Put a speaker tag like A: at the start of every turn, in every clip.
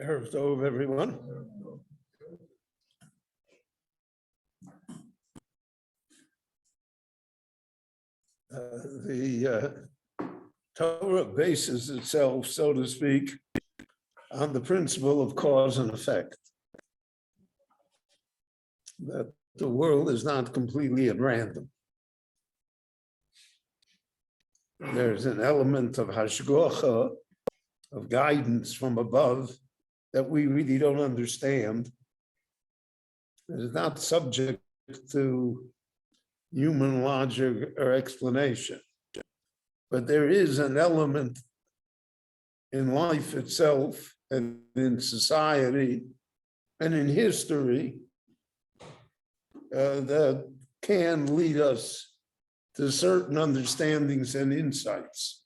A: Erev Tov, everyone. The Torah bases itself, so to speak, on the principle of cause and effect. That the world is not completely at random. There's an element of hashgacha, of guidance from above, that we really don't understand. It is not subject to human logic or explanation. But there is an element in life itself and in society and in history that can lead us to certain understandings and insights.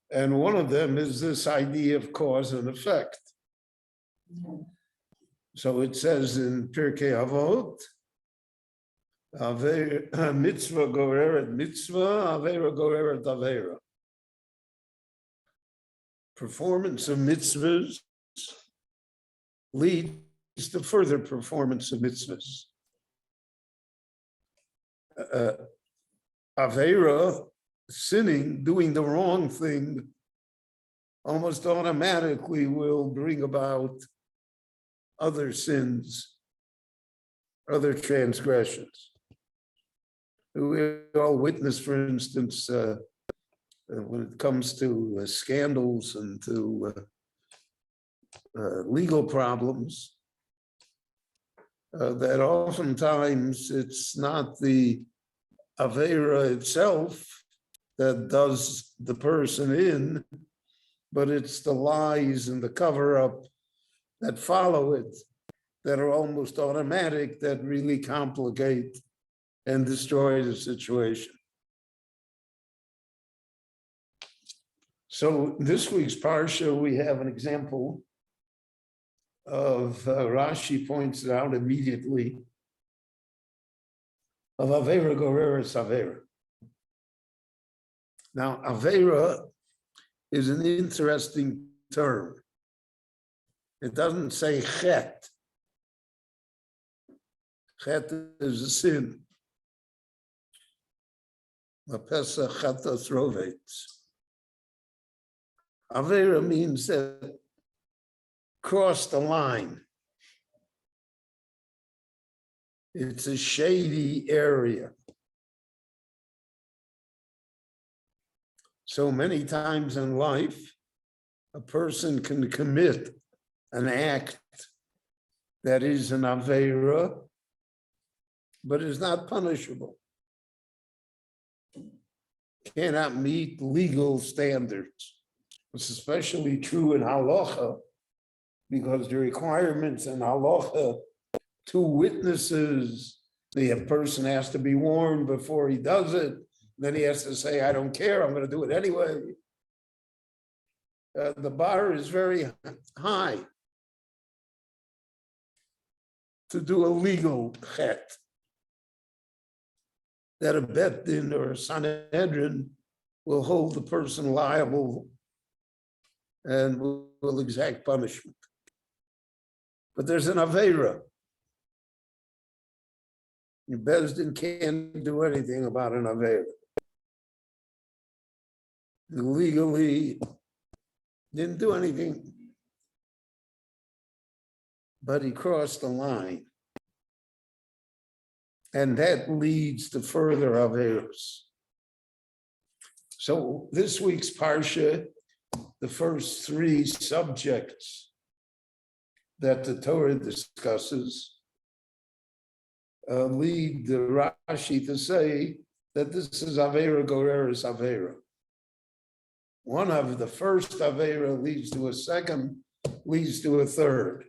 A: And one of them is this idea of cause and effect. So it says in Pirkei Avot, mitzvah goreret mitzvah, avera goreret avera. Performance of mitzvahs leads to further performance of mitzvahs. Avera, sinning, doing the wrong thing, almost automatically will bring about other sins, other transgressions. We all witness, for instance, when it comes to scandals and to legal problems, that oftentimes it's not the Avera itself that does the person in, but it's the lies and the cover-up that follow it that are almost automatic, that really complicate and destroy the situation. So this week's Parsha, we have an example of, Rashi points it out immediately, of Avera Goreres Avera. Now, Avera is an interesting term. It doesn't say chet. Chet is a sin. A pesach chatas rovetz. Avera means that cross the line. It's a shady area. So many times in life, a person can commit an act that is an Avera, but is not punishable. Cannot meet legal standards. It's especially true in halacha, because the requirements in halacha, 2 witnesses, the person has to be warned before he does it. Then he has to say, I don't care, I'm going to do it anyway. The bar is very high to do a legal chet, that a bet din or a Sanhedrin will hold the person liable and will exact punishment. But there's an Avera. Your Bezdin can't do anything about an Avera. Legally didn't do anything, but he crossed the line. And that leads to further Averos. So this week's Parsha, the first 3 subjects that the Torah discusses lead the Rashi to say that this is Avera Goreres Avera. One of the first Avera leads to a second, leads to a third.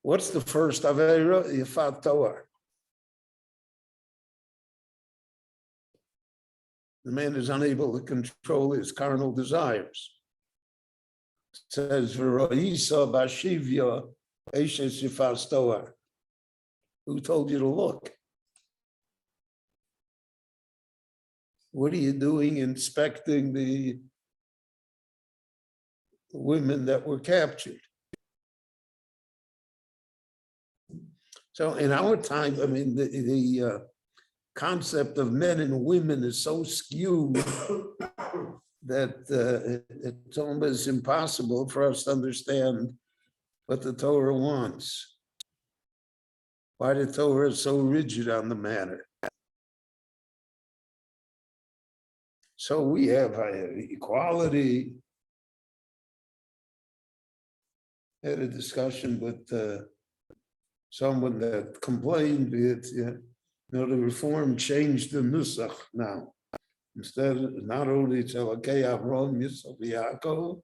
A: What's the first Avera? Yifat Torah. The man is unable to control his carnal desires. says, "V'roisa b'ashivya eshes yifas toar." Who told you to look? What are you doing inspecting the women that were captured? So in our time, I mean, the concept of men and women is so skewed that it's almost impossible for us to understand what the Torah wants. Why the Torah is so rigid on the matter. So we have equality. I had a discussion with someone that complained that the reform changed the nusach now. Instead, not only it's Elokei Avram Yitzchak Yaakov,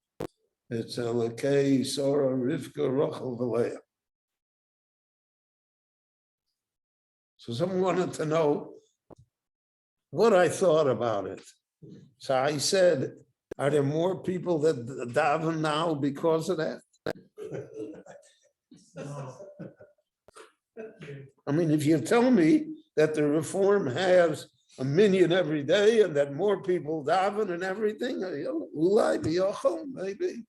A: it's Elokei Sora Rivka Rachel V'Leah. So someone wanted to know what I thought about it. So I said, are there more people that daven now because of that? I mean, if you tell me that the reform has 1 million every day and that more people daven and everything, maybe,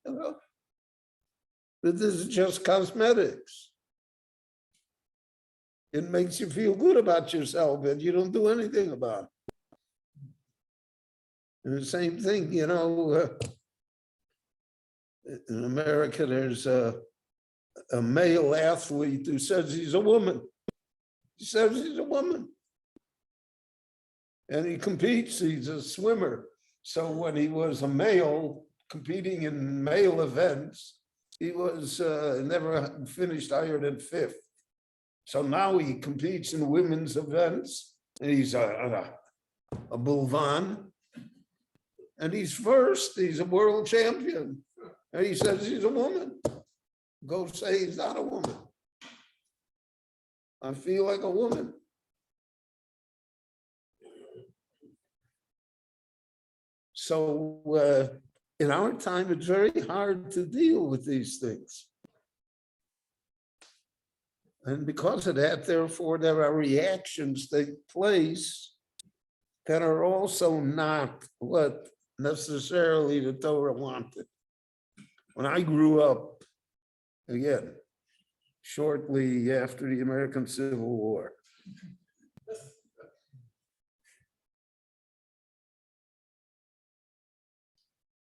A: but this is just cosmetics. It makes you feel good about yourself, and you don't do anything about it. And the same thing, in America, there's a male athlete who says he's a woman. He says he's a woman. And he competes, he's a swimmer. So when he was a male competing in male events, he was never finished higher than 5th. So now he competes in women's events, and he's a bulvan, and he's first, he's a world champion. And he says he's a woman. Go say he's not a woman. I feel like a woman. So in our time, it's very hard to deal with these things. And because of that, therefore, there are reactions take place that are also not what necessarily the Torah wanted. When I grew up, again, shortly after the American Civil War,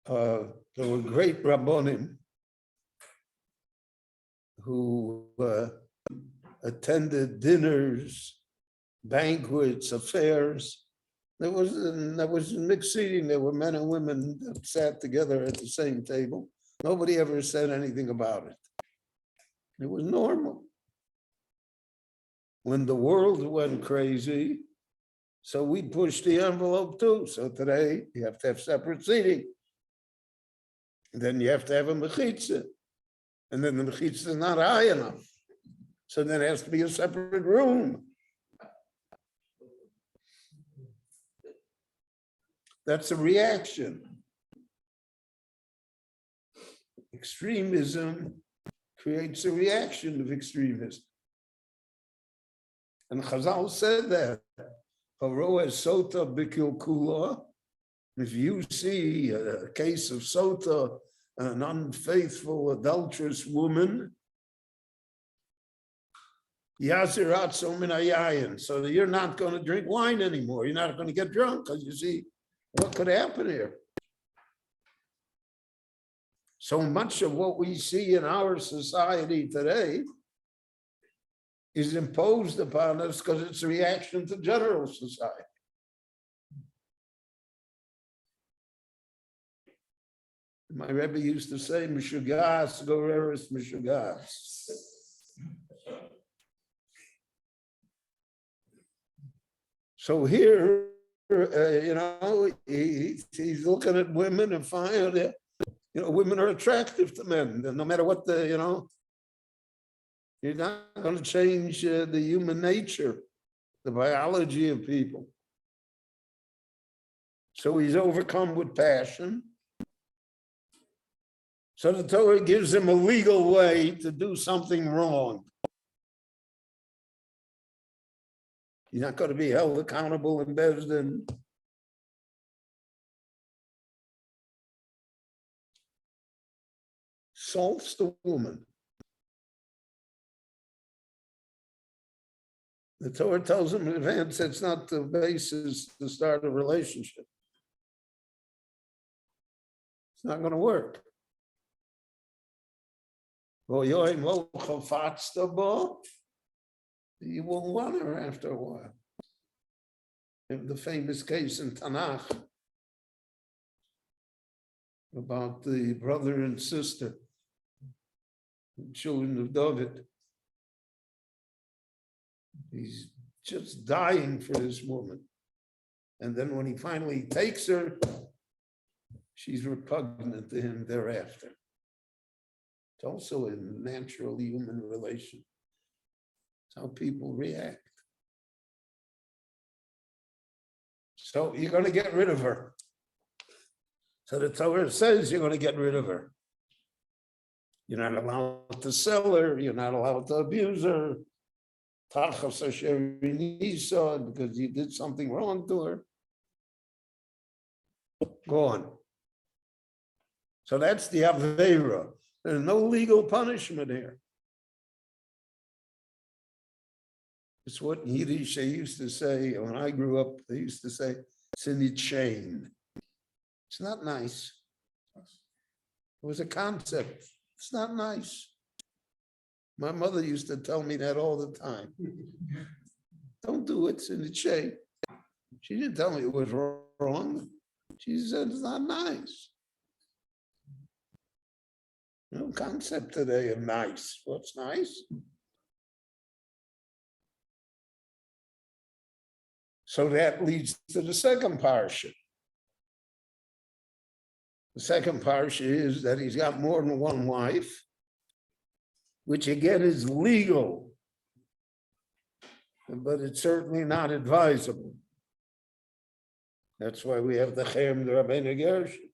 A: there were great Rabbonim who attended dinners, banquets, affairs. There was mixed seating. There were men and women that sat together at the same table. Nobody ever said anything about it. It was normal. When the world went crazy, so we pushed the envelope too. So today you have to have separate seating. And then you have to have a mechitza. And then the mechitza is not high enough. So then there has to be a separate room. That's a reaction. Extremism creates a reaction of extremism. And Chazal said that. If you see a case of sota, an unfaithful, adulterous woman, so you're not going to drink wine anymore. You're not going to get drunk because you see what could happen here. So much of what we see in our society today is imposed upon us because it's a reaction to general society. My Rebbe used to say, Mishugas, Goreris, Mishugas. So here, he's looking at women and finding that, women are attractive to men, no matter what you're not going to change the human nature, the biology of people. So he's overcome with passion. So the Torah gives him a legal way to do something wrong. He's not going to be held accountable in Beis Din. Salts the woman. The Torah tells him in advance it's not the basis to start a relationship. It's not going to work. You won't want her after a while. In the famous case in Tanakh about the brother and sister, the children of David. He's just dying for this woman. And then when he finally takes her, she's repugnant to him thereafter. It's also a natural human relation. It's how people react. So you're going to get rid of her. So the Torah says you're going to get rid of her. You're not allowed to sell her. You're not allowed to abuse her. Because you did something wrong to her. Go on. So that's the Aveira. There's no legal punishment here. It's what Yiddish they used to say, when I grew up, they used to say, it's in the chain. It's not nice. It was a concept. It's not nice. My mother used to tell me that all the time. Don't do it, it's in the chain. She didn't tell me it was wrong. She said it's not nice. No concept today of nice. What's nice? So that leads to the second parsha. The second parsha is that he's got more than one wife, which again is legal, but it's certainly not advisable. That's why we have the Chem the Rabbeinu Gershon.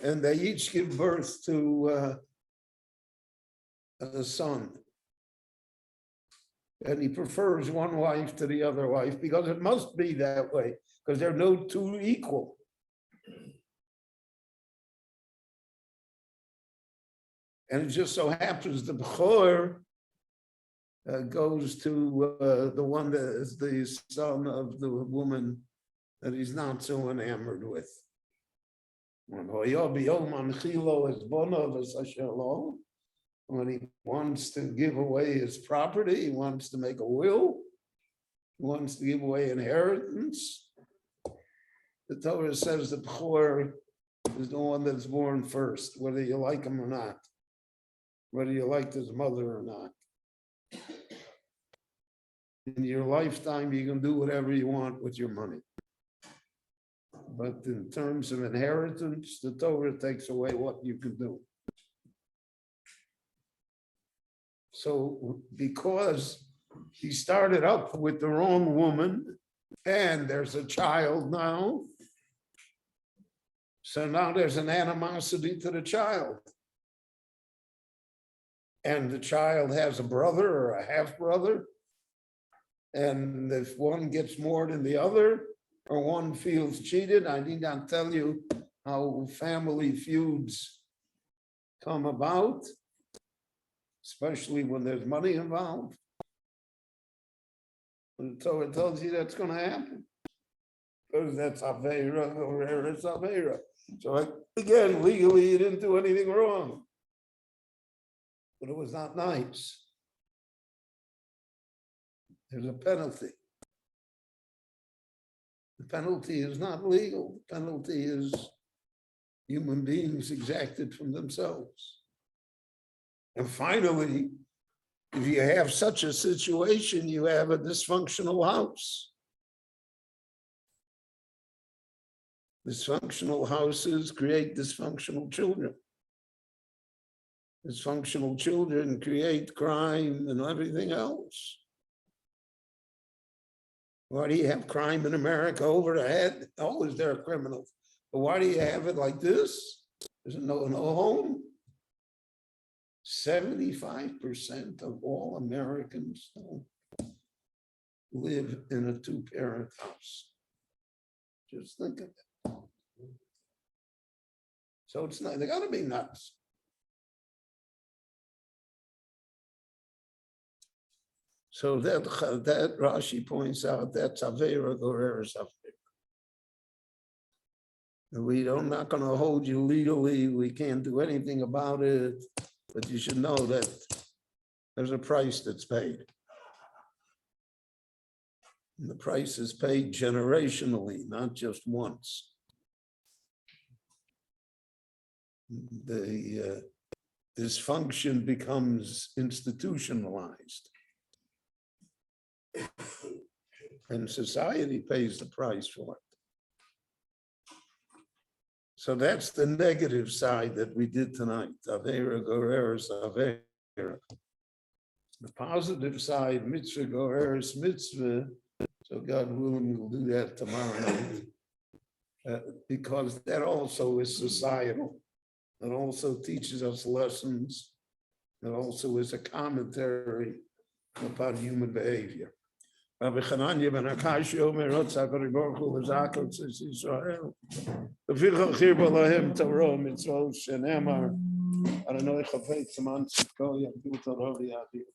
A: And they each give birth to a son. And he prefers one wife to the other wife because it must be that way, because they're no two equal. And it just so happens the Bechor goes to the one that is the son of the woman that he's not so enamored with. When he wants to give away his property, he wants to make a will, he wants to give away inheritance. The Torah says the Bechor is the one that's born first, whether you like him or not, whether you liked his mother or not. In your lifetime, you can do whatever you want with your money. But in terms of inheritance, the Torah takes away what you can do. So because he started up with the wrong woman, and there's a child now, so now there's an animosity to the child. And the child has a brother or a half-brother, and if one gets more than the other, or one feels cheated, I need not tell you how family feuds come about, especially when there's money involved. And so it tells you that's going to happen, because that's Aveira, or it's Aveira. So again, legally, you didn't do anything wrong, but it was not nice. There's a penalty. The penalty is not legal. The penalty is human beings exacted from themselves. And finally, if you have such a situation, you have a dysfunctional house. Dysfunctional houses create dysfunctional children. Dysfunctional children create crime and everything else. Why do you have crime in America over the head? Always there are criminals. But why do you have it like this? There's no home. 75% of all Americans live in a two-parent house. Just think of it. So it's not, they gotta be nuts. So that Rashi points out that's Avera Goreres Avera. We're not going to hold you legally. We can't do anything about it. But you should know that there's a price that's paid. And the price is paid generationally, not just once. The dysfunction becomes institutionalized. And society pays the price for it. So that's the negative side that we did tonight. Avera Goreres Avera. The positive side, mitzvah Goreres mitzvah. So God willing, we'll do that tomorrow night. Because that also is societal. It also teaches us lessons. It also is a commentary about human behavior. Rabbi Chananya ben Akashi Omer Rotzak Baruch Hu L'Zakot Tzis Yisrael. V'fichach chir b'lahem Torah mitzvot shenemar Adonai chafetz man tzidko yagdil Torah v'yadil.